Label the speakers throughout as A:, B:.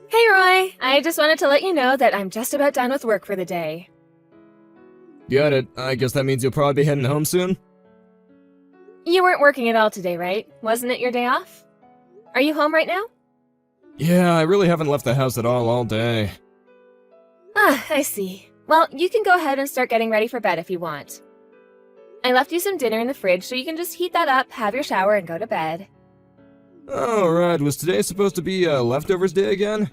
A: Hey Roy, I just wanted to let you know that I'm just about done with work for the day.
B: Got it. I guess that means you'll probably be heading home soon?
A: You weren't working at all today, right? Wasn't it your day off? Are you home right now?
B: Yeah, I really haven't left the house at all day.
A: Ah, I see. Well, you can go ahead and start getting ready for bed if you want. I left you some dinner in the fridge so you can just heat that up, have your shower, and go to bed.
B: Oh, right. Was today supposed to be leftovers day again?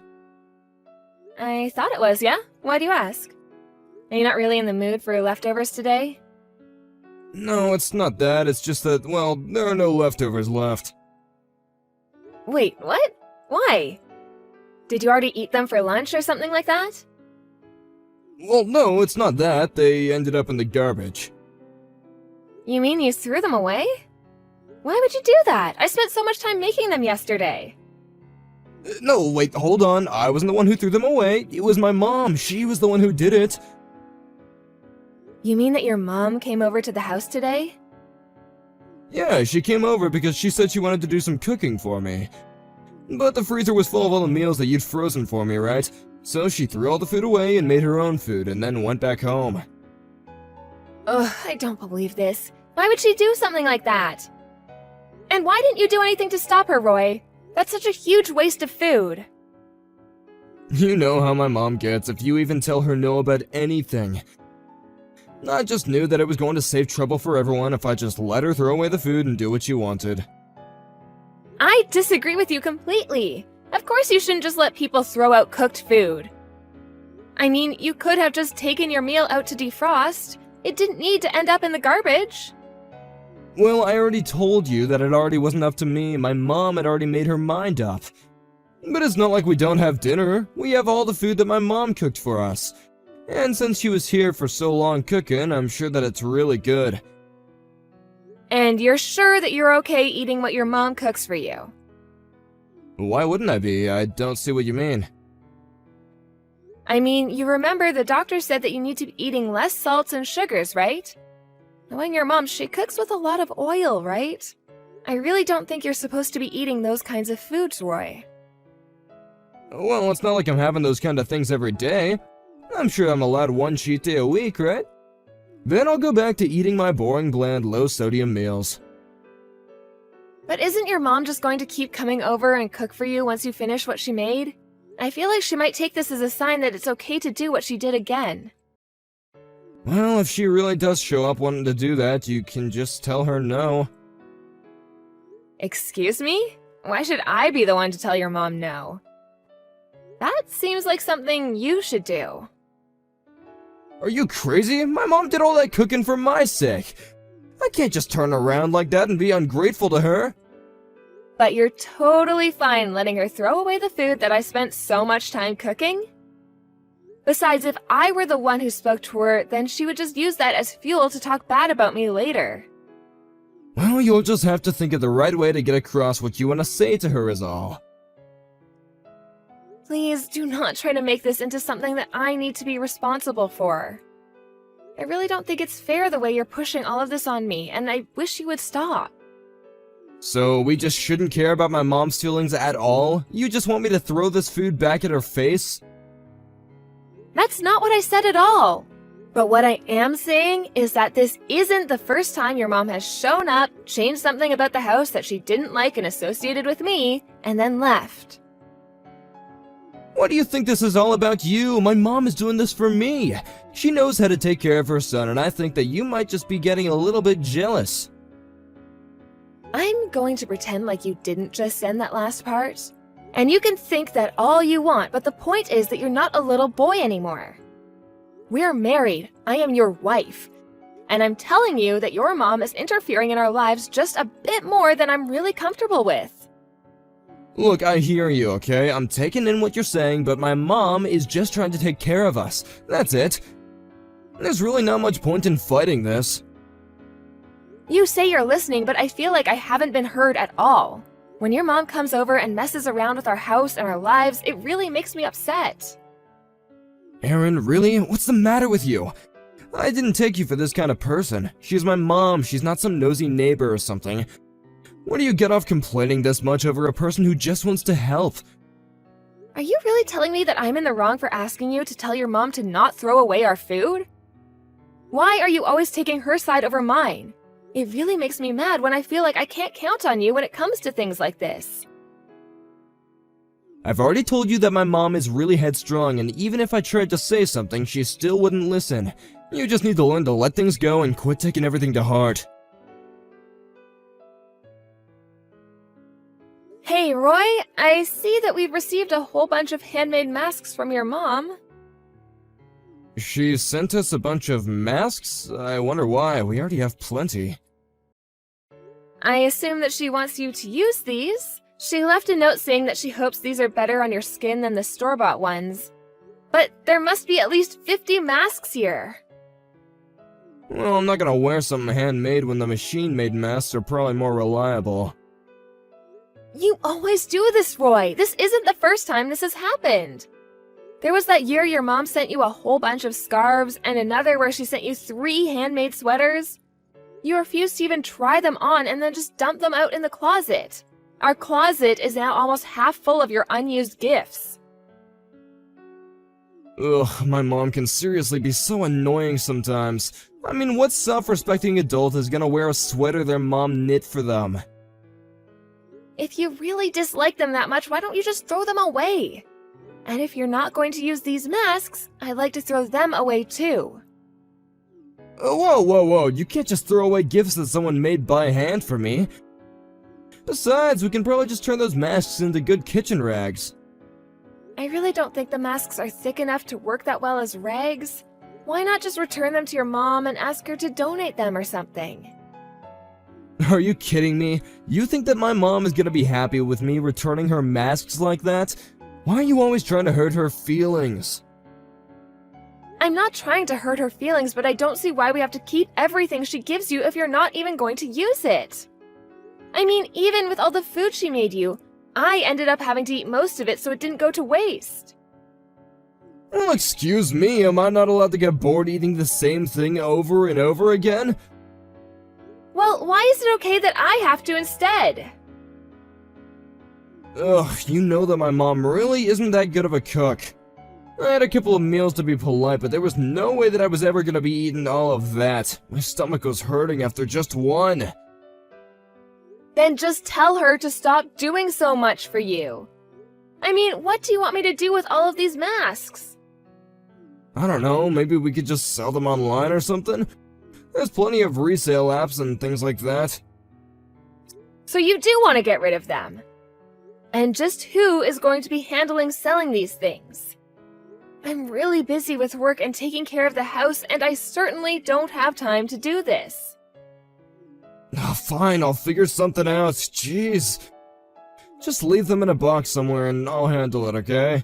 A: I thought it was, yeah? Why do you ask? Are you not really in the mood for leftovers today?
B: No, it's not that. It's just that, well, there are no leftovers left.
A: Wait, what? Why? Did you already eat them for lunch or something like that?
B: Well, no, it's not that. They ended up in the garbage.
A: You mean you threw them away? Why would you do that? I spent so much time making them yesterday.
B: No, wait, hold on. I wasn't the one who threw them away. It was my mom. She was the one who did it.
A: You mean that your mom came over to the house today?
B: Yeah, she came over because she said she wanted to do some cooking for me. But the freezer was full of all the meals that you'd frozen for me, right? So she threw all the food away and made her own food and then went back home.
A: Ugh, I don't believe this. Why would she do something like that? And why didn't you do anything to stop her, Roy? That's such a huge waste of food.
B: You know how my mom gets if you even tell her no about anything. I just knew that it was going to save trouble for everyone if I just let her throw away the food and do what she wanted.
A: I disagree with you completely. Of course you shouldn't just let people throw out cooked food. I mean, you could have just taken your meal out to defrost. It didn't need to end up in the garbage.
B: Well, I already told you that it already wasn't up to me. My mom had already made her mind up. But it's not like we don't have dinner. We have all the food that my mom cooked for us. And since she was here for so long cooking, I'm sure that it's really good.
A: And you're sure that you're okay eating what your mom cooks for you?
B: Why wouldn't I be? I don't see what you mean.
A: I mean, you remember the doctor said that you need to be eating less salts and sugars, right? Knowing your mom, she cooks with a lot of oil, right? I really don't think you're supposed to be eating those kinds of foods, Roy.
B: Well, it's not like I'm having those kind of things every day. I'm sure I'm allowed one cheat day a week, right? Then I'll go back to eating my boring, bland, low-sodium meals.
A: But isn't your mom just going to keep coming over and cook for you once you finish what she made? I feel like she might take this as a sign that it's okay to do what she did again.
B: Well, if she really does show up wanting to do that, you can just tell her no.
A: Excuse me? Why should I be the one to tell your mom no? That seems like something you should do.
B: Are you crazy? My mom did all that cooking for my sake. I can't just turn around like that and be ungrateful to her.
A: But you're totally fine letting her throw away the food that I spent so much time cooking? Besides, if I were the one who spoke to her, then she would just use that as fuel to talk bad about me later.
B: Well, you'll just have to think of the right way to get across what you want to say to her is all.
A: Please do not try to make this into something that I need to be responsible for. I really don't think it's fair the way you're pushing all of this on me, and I wish you would stop.
B: So we just shouldn't care about my mom's feelings at all? You just want me to throw this food back at her face?
A: That's not what I said at all. But what I am saying is that this isn't the first time your mom has shown up, changed something about the house that she didn't like and associated with me, and then left.
B: What do you think this is all about you? My mom is doing this for me. She knows how to take care of her son, and I think that you might just be getting a little bit jealous.
A: I'm going to pretend like you didn't just send that last part. And you can think that all you want, but the point is that you're not a little boy anymore. We're married. I am your wife. And I'm telling you that your mom is interfering in our lives just a bit more than I'm really comfortable with.
B: Look, I hear you, okay? I'm taking in what you're saying, but my mom is just trying to take care of us. That's it. There's really not much point in fighting this.
A: You say you're listening, but I feel like I haven't been heard at all. When your mom comes over and messes around with our house and our lives, it really makes me upset.
B: Aaron, really? What's the matter with you? I didn't take you for this kind of person. She's my mom. She's not some nosy neighbor or something. Where do you get off complaining this much over a person who just wants to help?
A: Are you really telling me that I'm in the wrong for asking you to tell your mom to not throw away our food? Why are you always taking her side over mine? It really makes me mad when I feel like I can't count on you when it comes to things like this.
B: I've already told you that my mom is really headstrong, and even if I tried to say something, she still wouldn't listen. You just need to learn to let things go and quit taking everything to heart.
A: Hey, Roy, I see that we've received a whole bunch of handmade masks from your mom.
B: She sent us a bunch of masks? I wonder why. We already have plenty.
A: I assume that she wants you to use these. She left a note saying that she hopes these are better on your skin than the store-bought ones. But there must be at least 50 masks here.
B: Well, I'm not gonna wear something handmade when the machine-made masks are probably more reliable.
A: You always do this, Roy. This isn't the first time this has happened. There was that year your mom sent you a whole bunch of scarves and another where she sent you 3 handmade sweaters. You refused to even try them on and then just dumped them out in the closet. Our closet is now almost half full of your unused gifts.
B: Ugh, my mom can seriously be so annoying sometimes. I mean, what self-respecting adult is gonna wear a sweater their mom knit for them?
A: If you really dislike them that much, why don't you just throw them away? And if you're not going to use these masks, I'd like to throw them away too.
B: Whoa, you can't just throw away gifts that someone made by hand for me. Besides, we can probably just turn those masks into good kitchen rags.
A: I really don't think the masks are thick enough to work that well as rags. Why not just return them to your mom and ask her to donate them or something?
B: Are you kidding me? You think that my mom is gonna be happy with me returning her masks like that? Why are you always trying to hurt her feelings?
A: I'm not trying to hurt her feelings, but I don't see why we have to keep everything she gives you if you're not even going to use it. I mean, even with all the food she made you, I ended up having to eat most of it so it didn't go to waste.
B: Well, excuse me, am I not allowed to get bored eating the same thing over and over again?
A: Well, why is it okay that I have to instead?
B: Ugh, you know that my mom really isn't that good of a cook. I had a couple of meals to be polite, but there was no way that I was ever gonna be eating all of that. My stomach was hurting after just one.
A: Then just tell her to stop doing so much for you. I mean, what do you want me to do with all of these masks?
B: I don't know, maybe we could just sell them online or something? There's plenty of resale apps and things like that.
A: So you do want to get rid of them? And just who is going to be handling selling these things? I'm really busy with work and taking care of the house, and I certainly don't have time to do this.
B: Oh, fine, I'll figure something out. Jeez. Just leave them in a box somewhere and I'll handle it, okay?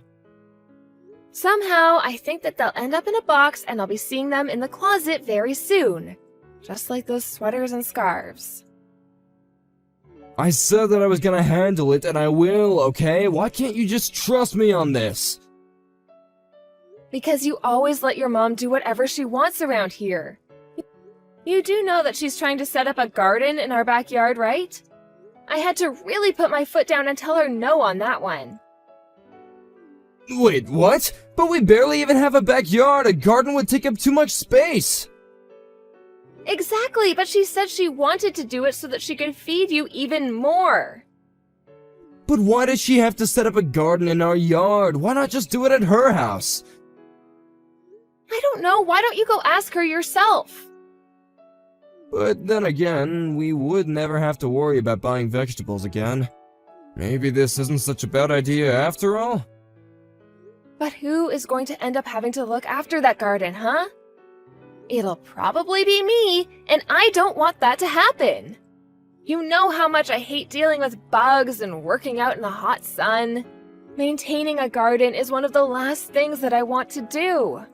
A: Somehow, I think that they'll end up in a box and I'll be seeing them in the closet very soon. Just like those sweaters and scarves.
B: I said that I was gonna handle it, and I will, okay? Why can't you just trust me on this?
A: Because you always let your mom do whatever she wants around here. You do know that she's trying to set up a garden in our backyard, right? I had to really put my foot down and tell her no on that one.
B: Wait, what? But we barely even have a backyard. A garden would take up too much space.
A: Exactly, but she said she wanted to do it so that she could feed you even more.
B: But why does she have to set up a garden in our yard? Why not just do it at her house?
A: I don't know. Why don't you go ask her yourself?
B: But then again, we would never have to worry about buying vegetables again. Maybe this isn't such a bad idea after all?
A: But who is going to end up having to look after that garden, huh? It'll probably be me, and I don't want that to happen. You know how much I hate dealing with bugs and working out in the hot sun. Maintaining a garden is one of the last things that I want to do.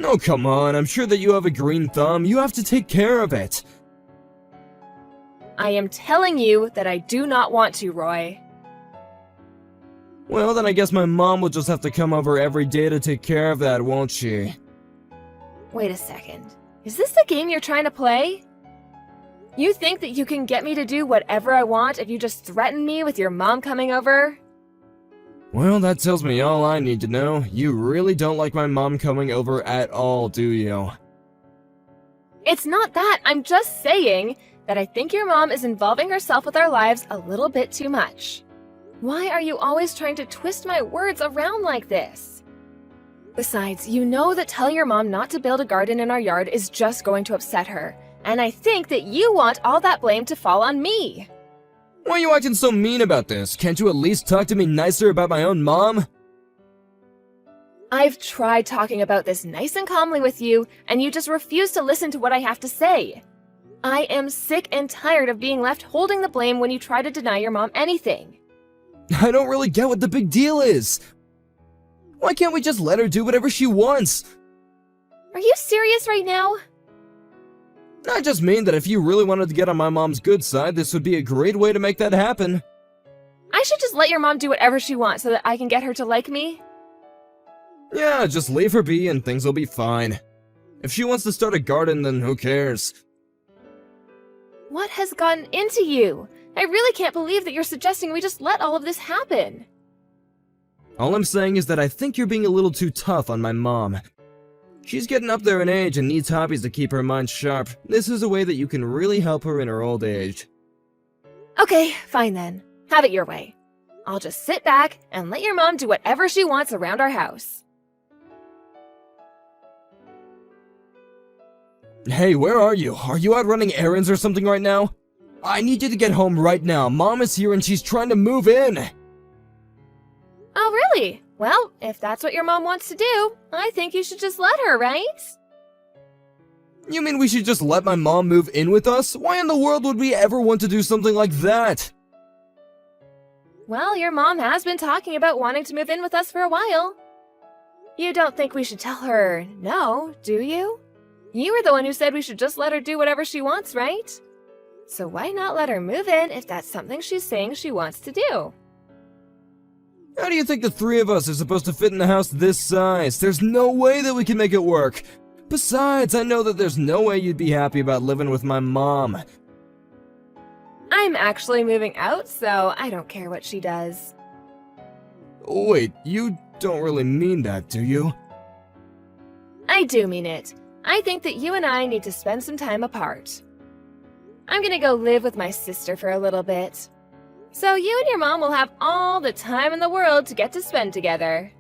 B: Oh, come on, I'm sure that you have a green thumb. You have to take care of it.
A: I am telling you that I do not want to, Roy.
B: Well, then I guess my mom will just have to come over every day to take care of that, won't she?
A: Wait a second. Is this the game you're trying to play? You think that you can get me to do whatever I want if you just threaten me with your mom coming over?
B: Well, that tells me all I need to know. You really don't like my mom coming over at all, do you?
A: It's not that, I'm just saying that I think your mom is involving herself with our lives a little bit too much. Why are you always trying to twist my words around like this? Besides, you know that telling your mom not to build a garden in our yard is just going to upset her, and I think that you want all that blame to fall on me.
B: Why are you acting so mean about this? Can't you at least talk to me nicer about my own mom?
A: I've tried talking about this nice and calmly with you, and you just refuse to listen to what I have to say. I am sick and tired of being left holding the blame when you try to deny your mom anything.
B: I don't really get what the big deal is. Why can't we just let her do whatever she wants?
A: Are you serious right now?
B: I just mean that if you really wanted to get on my mom's good side, this would be a great way to make that happen.
A: I should just let your mom do whatever she wants so that I can get her to like me?
B: Yeah, just leave her be and things will be fine. If she wants to start a garden, then who cares?
A: What has gotten into you? I really can't believe that you're suggesting we just let all of this happen.
B: All I'm saying is that I think you're being a little too tough on my mom. She's getting up there in age and needs hobbies to keep her mind sharp. This is a way that you can really help her in her old age.
A: Okay, fine then. Have it your way. I'll just sit back and let your mom do whatever she wants around our house.
B: Hey, where are you? Are you out running errands or something right now? I need you to get home right now. Mom is here and she's trying to move in.
A: Oh, really? Well, if that's what your mom wants to do, I think you should just let her, right?
B: You mean we should just let my mom move in with us? Why in the world would we ever want to do something like that?
A: Well, your mom has been talking about wanting to move in with us for a while. You don't think we should tell her no, do you? You were the one who said we should just let her do whatever she wants, right? So why not let her move in if that's something she's saying she wants to do?
B: How do you think the three of us are supposed to fit in a house this size? There's no way that we can make it work. Besides, I know that there's no way you'd be happy about living with my mom.
A: I'm actually moving out, so I don't care what she does.
B: Wait, you don't really mean that, do you?
A: I do mean it. I think that you and I need to spend some time apart. I'm gonna go live with my sister for a little bit. So you and your mom will have all the time in the world to get to spend together.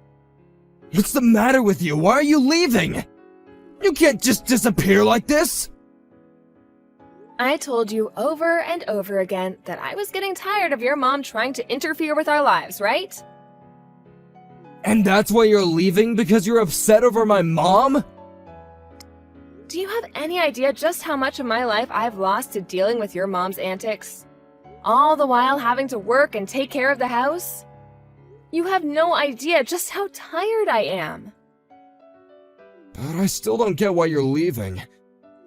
B: What's the matter with you? Why are you leaving? You can't just disappear like this!
A: I told you over and over again that I was getting tired of your mom trying to interfere with our lives, right?
B: And that's why you're leaving? Because you're upset over my mom?
A: Do you have any idea just how much of my life I've lost to dealing with your mom's antics? All the while having to work and take care of the house? You have no idea just how tired I am.
B: But I still don't get why you're leaving.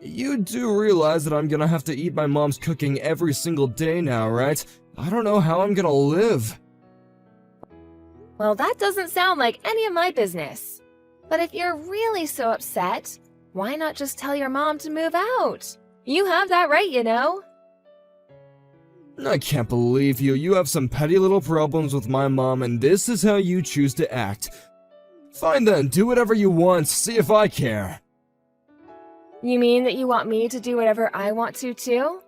B: You do realize that I'm gonna have to eat my mom's cooking every single day now, right? I don't know how I'm gonna live.
A: Well, that doesn't sound like any of my business. But if you're really so upset, why not just tell your mom to move out? You have that right, you know.
B: I can't believe you. You have some petty little problems with my mom, and this is how you choose to act. Fine then, do whatever you want, see if I care.
A: You mean that you want me to do whatever I want to, too?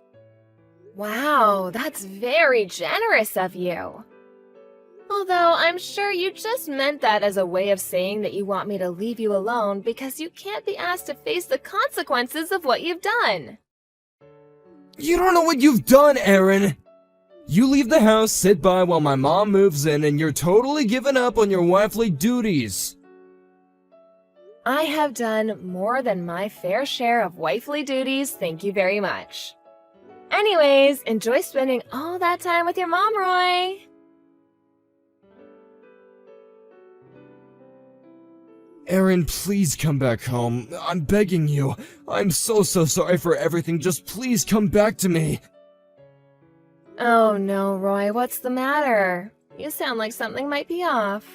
A: Wow, that's very generous of you. Although I'm sure you just meant that as a way of saying that you want me to leave you alone because you can't be asked to face the consequences of what you've done.
B: You don't know what you've done, Erin! You leave the house, sit by while my mom moves in, and you're totally giving up on your wifely duties.
A: I have done more than my fair share of wifely duties, thank you very much. Anyways, enjoy spending all that time with your mom, Roy!
B: Erin, please come back home. I'm begging you. I'm so sorry for everything. Just please come back to me.
A: Oh no, Roy, what's the matter? You sound like something might be off.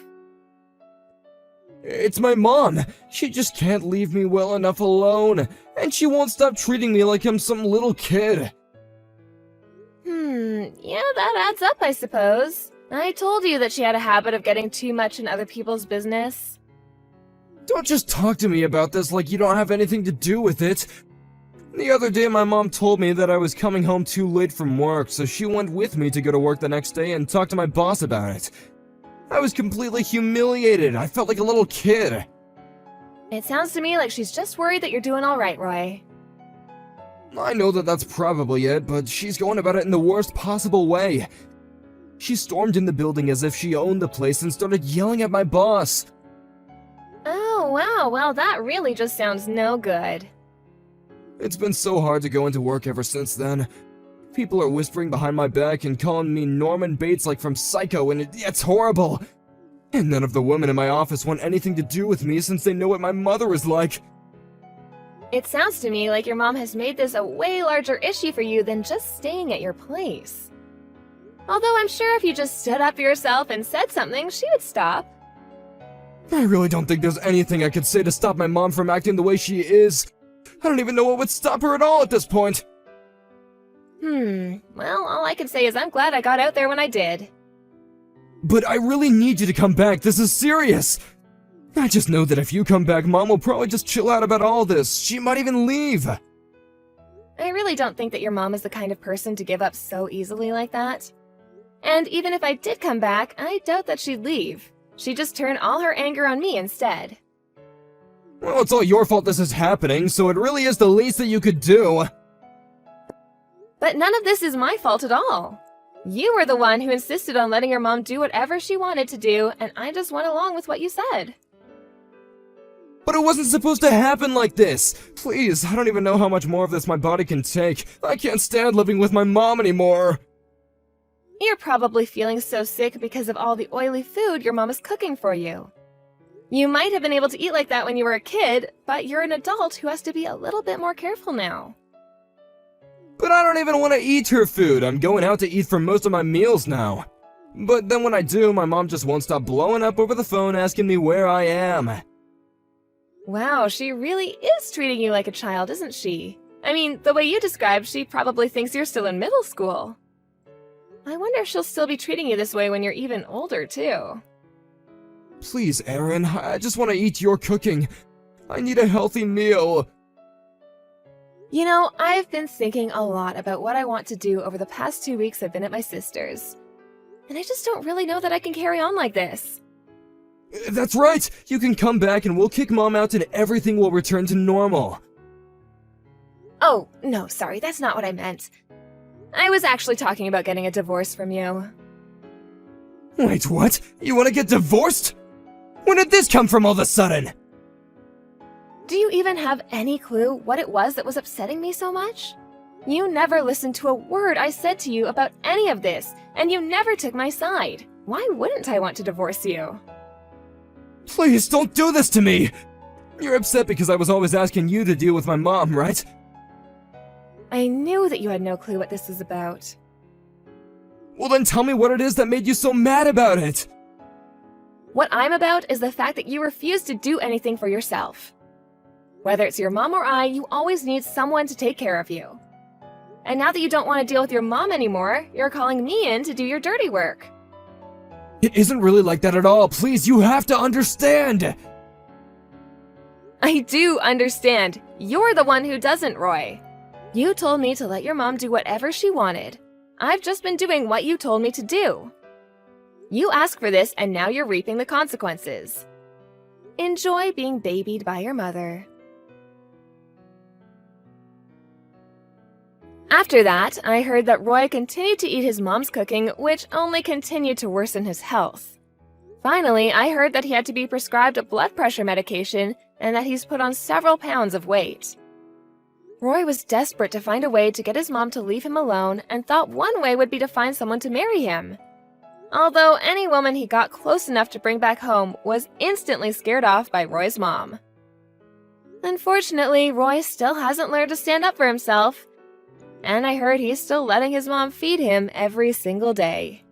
B: It's my mom. She just can't leave me well enough alone. And she won't stop treating me like I'm some little kid.
A: Yeah, that adds up, I suppose. I told you that she had a habit of getting too much in other people's business.
B: Don't just talk to me about this like you don't have anything to do with it. The other day my mom told me that I was coming home too late from work, so she went with me to go to work the next day and talk to my boss about it. I was completely humiliated. I felt like a little kid.
A: It sounds to me like she's just worried that you're doing all right, Roy.
B: I know that that's probably it, but she's going about it in the worst possible way. She stormed in the building as if she owned the place and started yelling at my boss.
A: Oh, wow, well that really just sounds no good.
B: It's been so hard to go into work ever since then. People are whispering behind my back and calling me Norman Bates like from Psycho, and it's horrible. And none of the women in my office want anything to do with me since they know what my mother is like.
A: It sounds to me like your mom has made this a way larger issue for you than just staying at your place. Although I'm sure if you just stood up for yourself and said something, she would stop.
B: I really don't think there's anything I could say to stop my mom from acting the way she is. I don't even know what would stop her at all at this point.
A: Well, all I can say is I'm glad I got out there when I did.
B: But I really need you to come back. This is serious. I just know that if you come back, Mom will probably just chill out about all this. She might even leave.
A: I really don't think that your mom is the kind of person to give up so easily like that. And even if I did come back, I doubt that she'd leave. She'd just turn all her anger on me instead.
B: Well, it's all your fault this is happening, so it really is the least that you could do.
A: But none of this is my fault at all. You were the one who insisted on letting your mom do whatever she wanted to do, and I just went along with what you said.
B: But it wasn't supposed to happen like this. Please, I don't even know how much more of this my body can take. I can't stand living with my mom anymore.
A: You're probably feeling so sick because of all the oily food your mom is cooking for you. You might have been able to eat like that when you were a kid, but you're an adult who has to be a little bit more careful now.
B: But I don't even want to eat her food. I'm going out to eat for most of my meals now. But then when I do, my mom just won't stop blowing up over the phone asking me where I am.
A: Wow, she really is treating you like a child, isn't she? I mean, the way you described, she probably thinks you're still in middle school. I wonder if she'll still be treating you this way when you're even older, too.
B: Please, Erin, I just want to eat your cooking. I need a healthy meal.
A: You know, I've been thinking a lot about what I want to do over the past 2 weeks I've been at my sister's. And I just don't really know that I can carry on like this.
B: That's right! You can come back and we'll kick Mom out and everything will return to normal.
A: Oh, no, sorry, that's not what I meant. I was actually talking about getting a divorce from you.
B: Wait, what? You want to get divorced? When did this come from all of a sudden?
A: Do you even have any clue what it was that was upsetting me so much? You never listened to a word I said to you about any of this, and you never took my side. Why wouldn't I want to divorce you?
B: Please, don't do this to me! You're upset because I was always asking you to deal with my mom, right?
A: I knew that you had no clue what this was about.
B: Well then tell me what it is that made you so mad about it!
A: What I'm about is the fact that you refuse to do anything for yourself. Whether it's your mom or I, you always need someone to take care of you. And now that you don't want to deal with your mom anymore, you're calling me in to do your dirty work.
B: It isn't really like that at all. Please, you have to understand!
A: I do understand. You're the one who doesn't, Roy. You told me to let your mom do whatever she wanted. I've just been doing what you told me to do. You asked for this, and now you're reaping the consequences. Enjoy being babied by your mother. After that, I heard that Roy continued to eat his mom's cooking, which only continued to worsen his health. Finally, I heard that he had to be prescribed a blood pressure medication and that he's put on several pounds of weight. Roy was desperate to find a way to get his mom to leave him alone and thought one way would be to find someone to marry him. Although any woman he got close enough to bring back home was instantly scared off by Roy's mom. Unfortunately, Roy still hasn't learned to stand up for himself, and I heard he's still letting his mom feed him every single day.